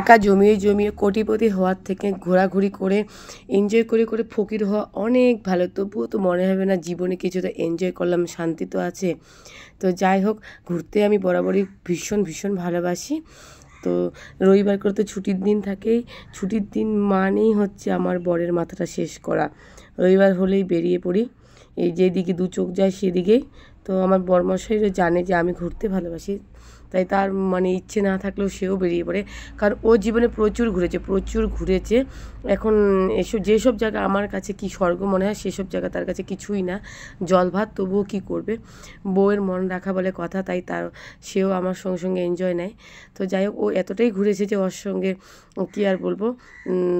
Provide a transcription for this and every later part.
টাকা জমিয়ে জমিয়ে কোটিপতি হওয়ার থেকে ঘোরাঘুরি করে এনজয় করে করে ফকির হওয়া অনেক ভালো। তবুও তো মনে হবে না জীবনে কিছু তো এনজয় করলাম, শান্তি তো আছে। তো যাই হোক, ঘুরতে আমি বরাবরই ভীষণ ভীষণ ভালোবাসি। তো রবিবার করে তো ছুটির দিন থাকেই। ছুটির দিন মানেই হচ্ছে আমার বরের মাথাটা শেষ করা। রবিবার হলেই বেরিয়ে পড়ি, এই যেদিকে দু চোখ যায় সেদিকেই। তো আমার বরমশাইও জানে যে আমি ঘুরতে ভালোবাসি, তাই তার মানে ইচ্ছে না থাকলেও সেও বেরিয়ে পড়ে। কারণ ও জীবনে প্রচুর ঘুরেছে। এখন যেসব জায়গা আমার কাছে কি স্বর্গ মনে হয়, সেসব জায়গা তার কাছে কিছুই না, জল ভাত। তবুও কী করবে, বউয়ের মন রাখা বলে কথা, তাই সেও আমার সঙ্গে সঙ্গে এনজয় নেয়। তো যাই হোক, ও এতটাই ঘুরেছে যে ওর সঙ্গে কী আর বলবো,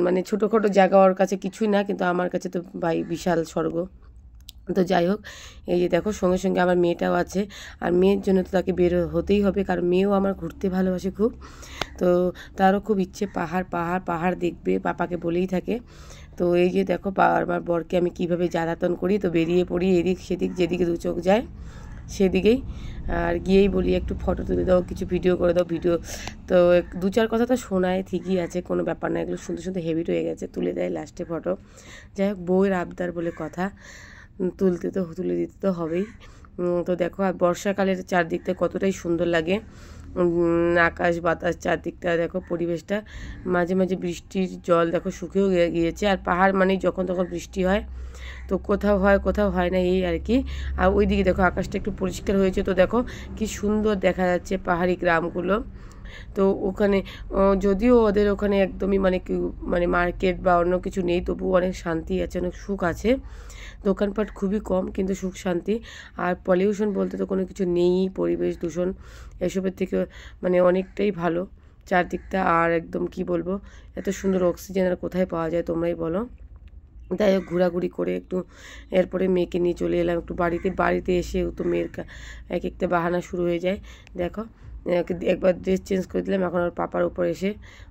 মানে ছোটোখাটো জায়গা ওর কাছে কিছুই না, কিন্তু আমার কাছে তো ভাই বিশাল স্বর্গ। তো যাই হোক, এই যে দেখো সঙ্গে সঙ্গে আমার মেয়েটাও আছে, আর মেয়ের জন্য তো তাকে বের হতেই হবে, কারণ মেয়েও আমার ঘুরতে ভালোবাসে খুব। তো তারও খুব ইচ্ছে পাহাড় পাহাড় পাহাড় দেখবে, পাপাকে বলেই থাকে। তো এই যে দেখো আমার বরকে আমি কীভাবে জ্বালাতন করি, তো বেরিয়ে পড়ি এদিক সেদিক, যেদিকে দু চোখ যায় সেদিকেই। আর গিয়েই বলি একটু ফটো তুলে দাও, কিছু ভিডিও করে দাও। তো দু চার কথা তো শোনায়, ঠিকই আছে, কোনো ব্যাপার না, এগুলো শুনতে শুনতে হেবিট হয়ে গেছে, তুলে দেয় লাস্টে ফটো। যাই হোক, বউয়ের আবদার বলে কথা, তুলে দিতে তো হবেই। তো দেখো, আর বর্ষাকালের চারদিকটা কতটাই সুন্দর লাগে, আকাশ বাতাস চারদিকটা দেখো, পরিবেশটা। মাঝে মাঝে বৃষ্টির জল দেখো শুকিয়েও গিয়েছে, আর পাহাড় মানে যখন তখন বৃষ্টি হয়, তো কোথাও হয় কোথাও হয় না, এই আর কি। আর ওই দিকে দেখো আকাশটা একটু পরিষ্কার হয়েছে, তো দেখো কি সুন্দর দেখা যাচ্ছে পাহাড়ি গ্রামগুলো। তো ওখানে যদিও ওদের ওখানে একদমই মানে মার্কেট বা অন্য কিছু নেই, তবুও অনেক শান্তি আছে, অনেক সুখ আছে। দোকানপাট খুবই কম, কিন্তু সুখ শান্তি। আর পলিউশন বলতে তো কোনো কিছু নেই, পরিবেশ দূষণ এসবের থেকে মানে অনেকটাই ভালো চারদিকটা। আর একদম কি বলবো, এত সুন্দর অক্সিজেন আর কোথায় পাওয়া যায় তোমরাই বলো। তাই হোক, ঘোরাঘুরি করে একটু এরপরে মেয়েকে নিয়ে চলে এলাম একটু বাড়িতে এসেও তো মেয়ের এক একটা বাহানা শুরু হয়ে যায়। দেখো, একবার ড্রেস চেঞ্জ করে দিলাম, এখন ওর পাপার উপর এসে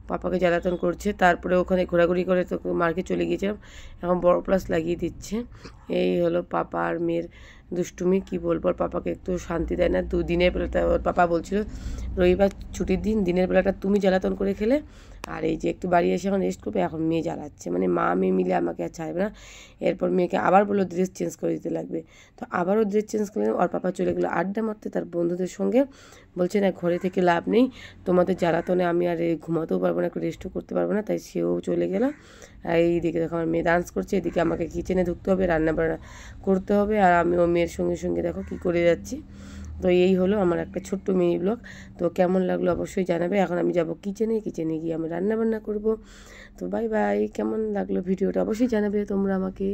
পাপাকে জ্বালাতন করছে। তারপরে ওখানে ঘোরাঘুরি করে তো মার্কেট চলে গিয়েছিলাম, এখন বড় প্লাস লাগিয়ে দিচ্ছে। এই হলো পাপা আর মেয়ের দুষ্টুমি, কী বলবো, আর পাপাকে একটু শান্তি দেয় না। দিনের বেলাটা ওর পাপা বলছিল রবিবার ছুটির দিন, দিনের বেলাটা তুমি জ্বালাতন করে খেলে, আর এই যে একটু বাড়ি এসে এখন রেস্ট করবে, এখন মেয়ে জ্বালাচ্ছে, মানে মা মেয়ে মিলে আমাকে আর ছাড়বে না। এরপর মেয়েকে আবার বললো ড্রেস চেঞ্জ করে দিতে লাগবে, তো আবারও ড্রেস চেঞ্জ করলাম। ওর পাপা চলে গেলো আড্ডা মারতে তার বন্ধুদের সঙ্গে, বলছে না ঘরে থেকে লাভ নেই, তোমাদের জ্বালাতনে আমি আর ঘুমাতেও পারবো না, একটু রেস্টও করতে পারবো না, তাই সেও চলে গেল। আর এইদিকে দেখো আমার মেয়ে ডান্স করছে, এদিকে আমাকে কিচেনে ঢুকতে হবে, রান্নাবান্না করতে হবে, আর আমি ও মেয়ের সঙ্গে সঙ্গে দেখো কী করে যাচ্ছি। তো এই হলো আমার একটা ছোট্ট মিনি ব্লগ। তো কেমন লাগলো অবশ্যই জানাবে। এখন আমি যাব কিচেনে গিয়ে আমি রান্নাবান্না করব। তো বাই বাই, কেমন লাগলো ভিডিওটা অবশ্যই জানাবে তোমরা আমাকে।